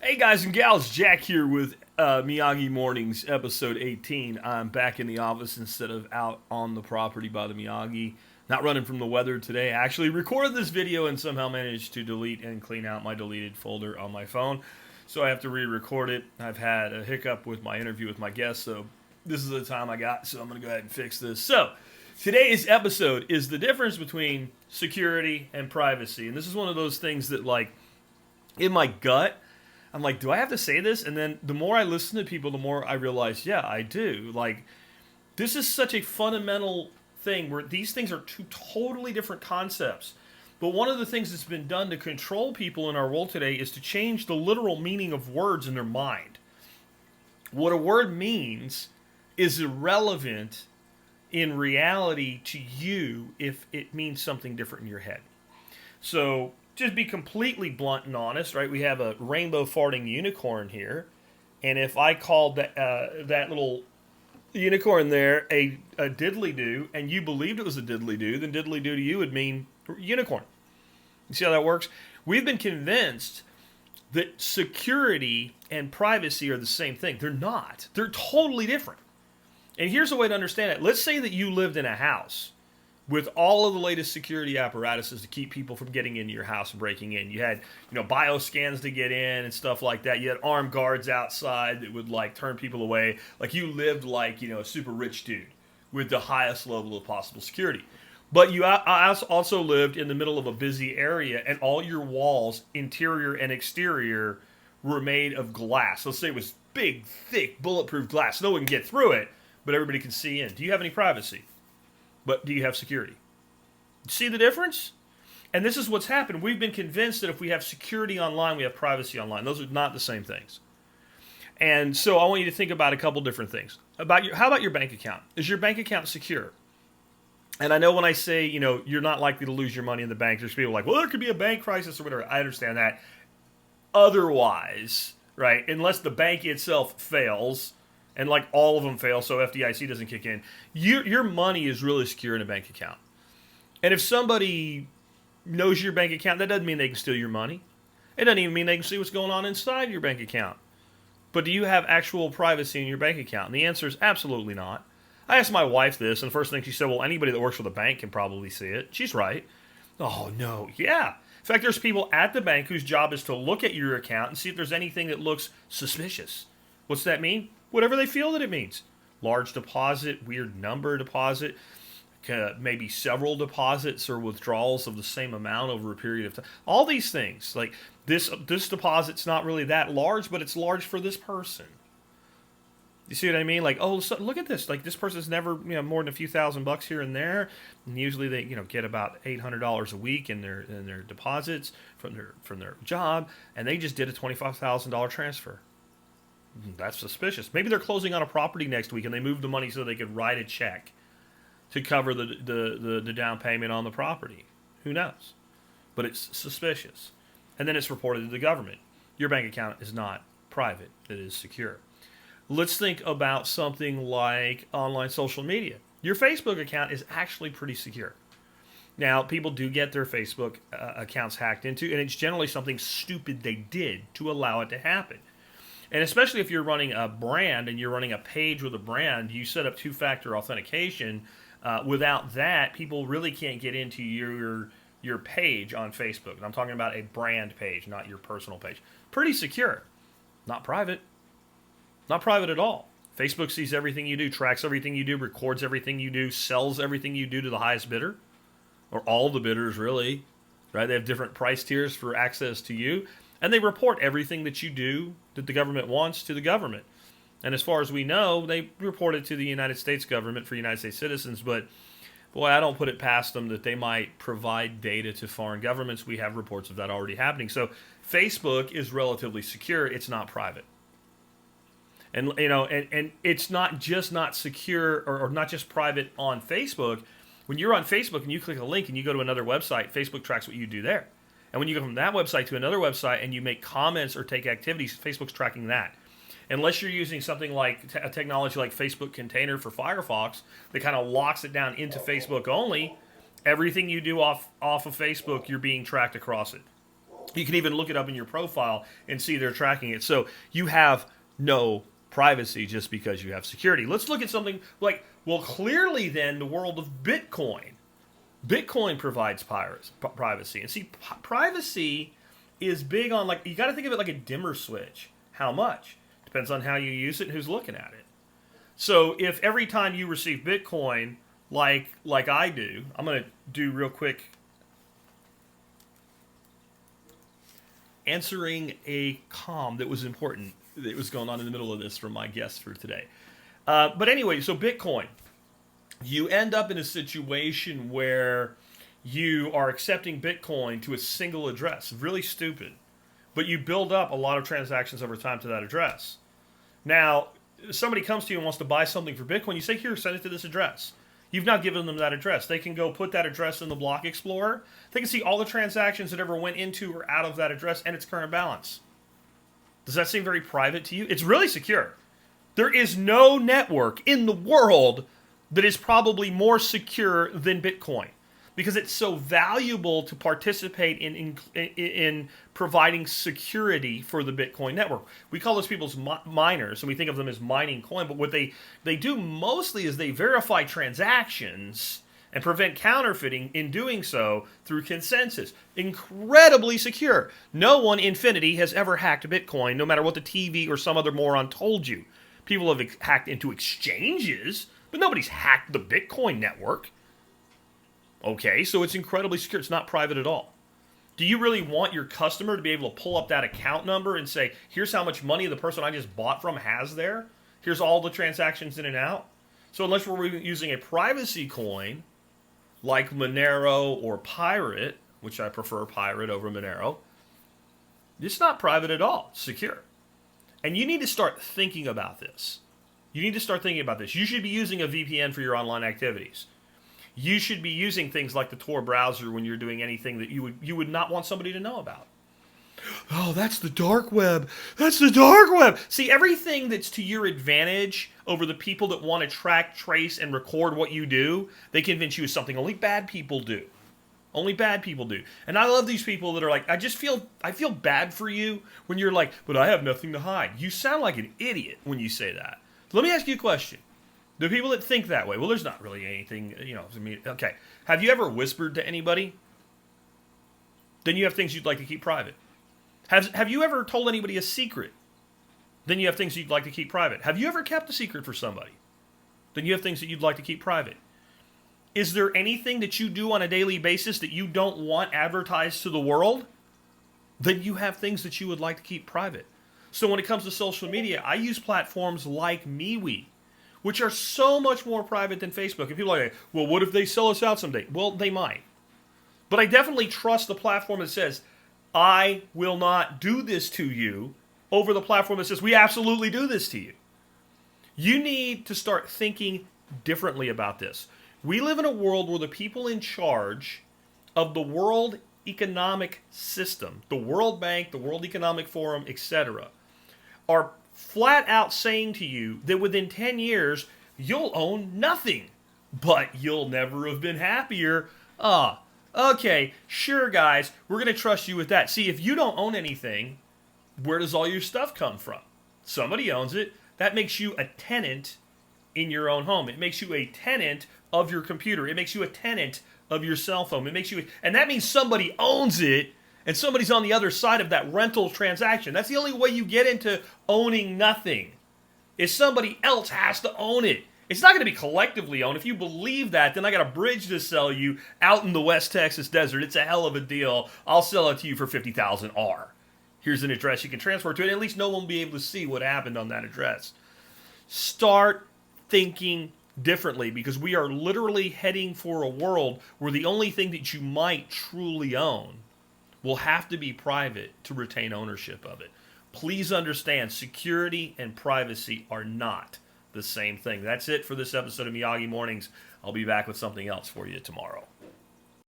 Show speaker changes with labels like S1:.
S1: Hey guys and gals, Jack here with Miyagi Mornings, episode 18. I'm back in the office instead of out on the property by the Miyagi. Not running from the weather today. I actually recorded this video and somehow managed to delete and clean out my deleted folder on my phone. So I have to re-record it. I've had a hiccup with my interview with my guest, so this is the time I got, so I'm going to go ahead and fix this. So today's episode is the difference between security and privacy. And this is one of those things that, like, in my gut, I'm like, do I have to say this? And then the more I listen to people, the more I realize, yeah, I do. Like, this is such a fundamental thing where these things are two totally different concepts. But one of the things that's been done to control people in our world today is to change the literal meaning of words in their mind. What a word means is irrelevant in reality to you if it means something different in your head. So just be completely blunt and honest, right? We have a rainbow farting unicorn here, and if I called that little unicorn there a diddly-do, and you believed it was a diddly-do, then diddly-do to you would mean unicorn. You see how that works? We've been convinced that security and privacy are the same thing. They're not. They're totally different. And here's a way to understand it. Let's say that you lived in a house with all of the latest security apparatuses to keep people from getting into your house and breaking in. You had, bioscans to get in and stuff like that. You had armed guards outside that would, like, turn people away. Like, you lived like, a super rich dude with the highest level of possible security. But you also lived in the middle of a busy area, and all your walls, interior and exterior, were made of glass. Let's say it was big, thick, bulletproof glass. No one can get through it, but everybody can see in. Do you have any privacy? But do you have security? See the difference? And this is what's happened. We've been convinced that if we have security online, we have privacy online. Those are not the same things. And so I want you to think about a couple different things. How about your bank account? Is your bank account secure? And I know when I say, you're not likely to lose your money in the bank, there's people like, well, there could be a bank crisis or whatever. I understand that. Otherwise, right, unless the bank itself fails, and like all of them fail, so FDIC doesn't kick in, your money is really secure in a bank account. And if somebody knows your bank account, that doesn't mean they can steal your money. It doesn't even mean they can see what's going on inside your bank account. But do you have actual privacy in your bank account? And the answer is absolutely not. I asked my wife this, and the first thing she said, well, anybody that works for the bank can probably see it. She's right. Oh, no, yeah. In fact, there's people at the bank whose job is to look at your account and see if there's anything that looks suspicious. What's that mean? Whatever they feel that it means. Large deposit, weird number deposit, maybe several deposits or withdrawals of the same amount over a period of time. All these things, like this deposit's not really that large, but it's large for this person. You see what I mean? Like, oh, so look at this. Like, this person's never, more than a few $1,000 here and there. And usually they, get about $800 a week in their deposits from their job, and they just did a $25,000 transfer. That's suspicious. Maybe they're closing on a property next week and they moved the money so they could write a check to cover the down payment on the property. Who knows? But it's suspicious. And then it's reported to the government. Your bank account is not private. It is secure. Let's think about something like online social media. Your Facebook account is actually pretty secure. Now, people do get their Facebook accounts hacked into, and it's generally something stupid they did to allow it to happen. And especially if you're running a brand and you're running a page with a brand, you set up two-factor authentication. Without that, people really can't get into your page on Facebook. And I'm talking about a brand page, not your personal page. Pretty secure. Not private. Not private at all. Facebook sees everything you do, tracks everything you do, records everything you do, sells everything you do to the highest bidder. Or all the bidders, really. Right? They have different price tiers for access to you. And they report everything that you do that the government wants to the government. And as far as we know, they report it to the United States government for United States citizens. But, boy, I don't put it past them that they might provide data to foreign governments. We have reports of that already happening. So Facebook is relatively secure. It's not private. And, and it's not just not secure or not just private on Facebook. When you're on Facebook and you click a link and you go to another website, Facebook tracks what you do there. And when you go from that website to another website and you make comments or take activities, Facebook's tracking that. Unless you're using something like a technology like Facebook Container for Firefox that kind of locks it down into Facebook only, everything you do off of Facebook, you're being tracked across it. You can even look it up in your profile and see they're tracking it. So you have no privacy just because you have security. Let's look at something like, well, clearly then the world of Bitcoin. Bitcoin provides privacy. And see, privacy is big on, like, you got to think of it like a dimmer switch. How much? Depends on how you use it and who's looking at it. So if every time you receive Bitcoin, like I do, I'm going to do real quick, answering a comm that was important that was going on in the middle of this from my guest for today. But anyway, so Bitcoin, you end up in a situation where you are accepting Bitcoin to a single address. Really stupid. But you build up a lot of transactions over time to that address. Now, somebody comes to you and wants to buy something for Bitcoin. You say, here, send it to this address. You've now given them that address. They can go put that address in the Block Explorer. They can see all the transactions that ever went into or out of that address and its current balance. Does that seem very private to you? It's really secure. There is no network in the world that is probably more secure than Bitcoin, because it's so valuable to participate in providing security for the Bitcoin network. We call those people miners, and we think of them as mining coin, but what they do mostly is they verify transactions and prevent counterfeiting in doing so through consensus. Incredibly secure. No one, Infinity, has ever hacked Bitcoin, no matter what the TV or some other moron told you. People have hacked into exchanges, but nobody's hacked the Bitcoin network. Okay, so it's incredibly secure. It's not private at all. Do you really want your customer to be able to pull up that account number and say, here's how much money the person I just bought from has there? Here's all the transactions in and out? So unless we're using a privacy coin like Monero or Pirate, which I prefer Pirate over Monero, it's not private at all. It's secure. And you need to start thinking about this. You need to start thinking about this. You should be using a VPN for your online activities. You should be using things like the Tor browser when you're doing anything that you would not want somebody to know about. Oh, that's the dark web. That's the dark web. See, everything that's to your advantage over the people that want to track, trace, and record what you do, they convince you is something only bad people do. Only bad people do. And I love these people that are like, I feel bad for you when you're like, but I have nothing to hide. You sound like an idiot when you say that. Let me ask you a question. The people that think that way, well, there's not really anything, okay. Have you ever whispered to anybody? Then you have things you'd like to keep private. Have you ever told anybody a secret? Then you have things you'd like to keep private. Have you ever kept a secret for somebody? Then you have things that you'd like to keep private. Is there anything that you do on a daily basis that you don't want advertised to the world? Then you have things that you would like to keep private. So when it comes to social media, I use platforms like MeWe, which are so much more private than Facebook. And people are like, well, what if they sell us out someday? Well, they might. But I definitely trust the platform that says, I will not do this to you, over the platform that says, we absolutely do this to you. You need to start thinking differently about this. We live in a world where the people in charge of the world economic system, the World Bank, the World Economic Forum, etc., are flat out saying to you that within 10 years, you'll own nothing, but you'll never have been happier. Okay, sure, guys, we're going to trust you with that. See, if you don't own anything, where does all your stuff come from? Somebody owns it. That makes you a tenant in your own home. It makes you a tenant of your computer. It makes you a tenant of your cell phone. And that means somebody owns it, and somebody's on the other side of that rental transaction. That's the only way you get into owning nothing, is somebody else has to own it. It's not going to be collectively owned. If you believe that, then I got a bridge to sell you out in the West Texas desert. It's a hell of a deal. I'll sell it to you for $50,000 R. Here's an address you can transfer to, and at least no one will be able to see what happened on that address. Start thinking differently, because we are literally heading for a world where the only thing that you might truly own will have to be private to retain ownership of it. Please understand, security and privacy are not the same thing. That's it for this episode of Miyagi Mornings. I'll be back with something else for you tomorrow.